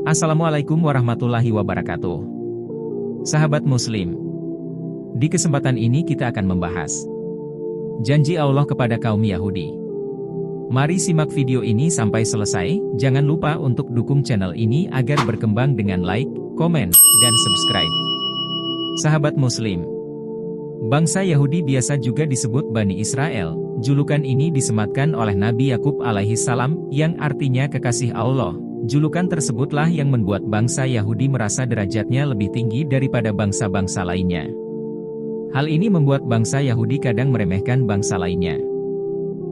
Assalamualaikum warahmatullahi wabarakatuh. Sahabat Muslim, di kesempatan ini kita akan membahas janji Allah kepada kaum Yahudi. Mari simak video ini sampai selesai. Jangan lupa untuk dukung channel ini agar berkembang dengan like, komen, dan subscribe. Sahabat Muslim, bangsa Yahudi biasa juga disebut Bani Israel. Julukan ini disematkan oleh Nabi Yakub alaihi salam, yang artinya kekasih Allah. Julukan tersebutlah yang membuat bangsa Yahudi merasa derajatnya lebih tinggi daripada bangsa-bangsa lainnya. Hal ini membuat bangsa Yahudi kadang meremehkan bangsa lainnya.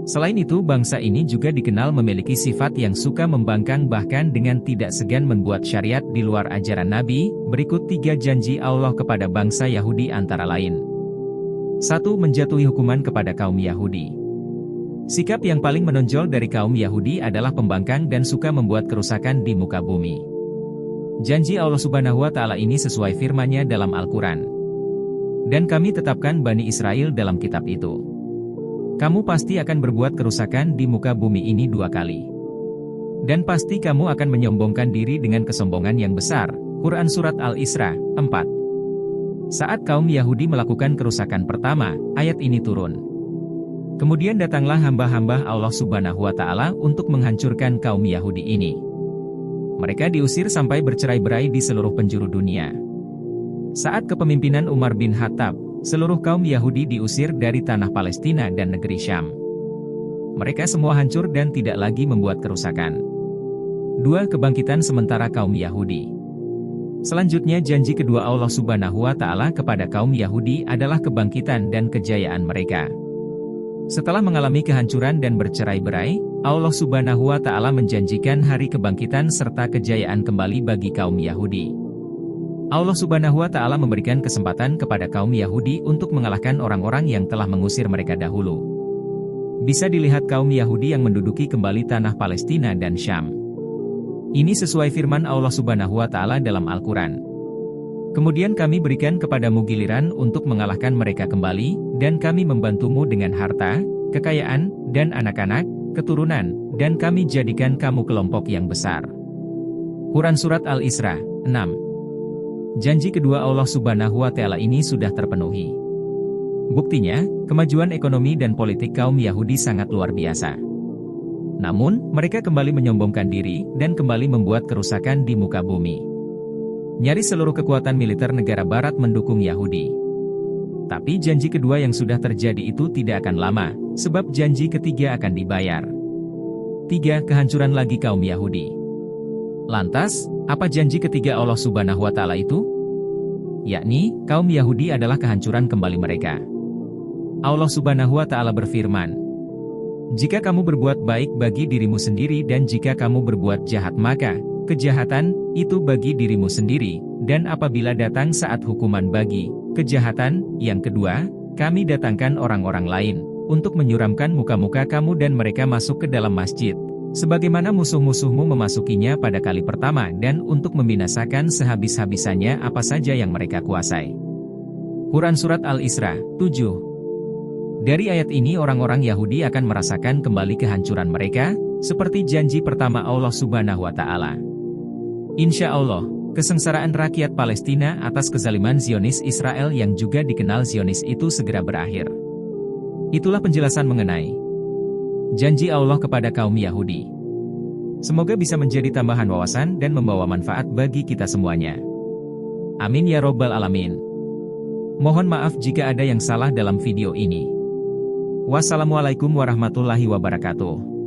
Selain itu, bangsa ini juga dikenal memiliki sifat yang suka membangkang, bahkan dengan tidak segan membuat syariat di luar ajaran Nabi. Berikut 3 janji Allah kepada bangsa Yahudi antara lain. 1. Menjatuhi hukuman kepada kaum Yahudi. Sikap yang paling menonjol dari kaum Yahudi adalah pembangkang dan suka membuat kerusakan di muka bumi. Janji Allah Subhanahu wa Ta'ala ini sesuai firman-Nya dalam Al-Quran. Dan kami tetapkan Bani Israel dalam kitab itu. Kamu pasti akan berbuat kerusakan di muka bumi ini 2 kali. Dan pasti kamu akan menyombongkan diri dengan kesombongan yang besar. Quran Surat Al-Isra 4. Saat kaum Yahudi melakukan kerusakan pertama, ayat ini turun. Kemudian datanglah hamba-hamba Allah Subhanahu wa Ta'ala untuk menghancurkan kaum Yahudi ini. Mereka diusir sampai bercerai-berai di seluruh penjuru dunia. Saat kepemimpinan Umar bin Khattab, seluruh kaum Yahudi diusir dari tanah Palestina dan negeri Syam. Mereka semua hancur dan tidak lagi membuat kerusakan. 2. Kebangkitan sementara kaum Yahudi. Selanjutnya, janji kedua Allah Subhanahu wa Ta'ala kepada kaum Yahudi adalah kebangkitan dan kejayaan mereka. Setelah mengalami kehancuran dan bercerai-berai, Allah Subhanahu wa Ta'ala menjanjikan hari kebangkitan serta kejayaan kembali bagi kaum Yahudi. Allah Subhanahu wa Ta'ala memberikan kesempatan kepada kaum Yahudi untuk mengalahkan orang-orang yang telah mengusir mereka dahulu. Bisa dilihat kaum Yahudi yang menduduki kembali tanah Palestina dan Syam. Ini sesuai firman Allah Subhanahu wa Ta'ala dalam Al-Quran. Kemudian kami berikan kepadamu giliran untuk mengalahkan mereka kembali, dan kami membantumu dengan harta, kekayaan, dan anak-anak, keturunan, dan kami jadikan kamu kelompok yang besar. Quran Surat Al-Isra 6. Janji kedua Allah Subhanahu wa Ta'ala ini sudah terpenuhi. Buktinya, kemajuan ekonomi dan politik kaum Yahudi sangat luar biasa. Namun, mereka kembali menyombongkan diri, dan kembali membuat kerusakan di muka bumi. Nyaris seluruh kekuatan militer negara barat mendukung Yahudi. Tapi janji kedua yang sudah terjadi itu tidak akan lama, sebab janji ketiga akan dibayar. 3. Kehancuran lagi kaum Yahudi. Lantas, apa janji ketiga Allah Subhanahu wa Ta'ala itu? Yakni, kaum Yahudi adalah kehancuran kembali mereka. Allah Subhanahu wa Ta'ala berfirman, "Jika kamu berbuat baik bagi dirimu sendiri dan jika kamu berbuat jahat maka kejahatan itu bagi dirimu sendiri, dan apabila datang saat hukuman bagi kejahatan yang kedua, kami datangkan orang-orang lain untuk menyuramkan muka-muka kamu dan mereka masuk ke dalam masjid, sebagaimana musuh-musuhmu memasukinya pada kali pertama dan untuk membinasakan sehabis-habisannya apa saja yang mereka kuasai." Quran Surat Al-Isra 7. Dari ayat ini orang-orang Yahudi akan merasakan kembali kehancuran mereka, seperti janji pertama Allah Subhanahu wa Ta'ala. Insya Allah, kesengsaraan rakyat Palestina atas kezaliman Zionis Israel yang juga dikenal Zionis itu segera berakhir. Itulah penjelasan mengenai janji Allah kepada kaum Yahudi. Semoga bisa menjadi tambahan wawasan dan membawa manfaat bagi kita semuanya. Amin ya Robbal Alamin. Mohon maaf jika ada yang salah dalam video ini. Wassalamualaikum warahmatullahi wabarakatuh.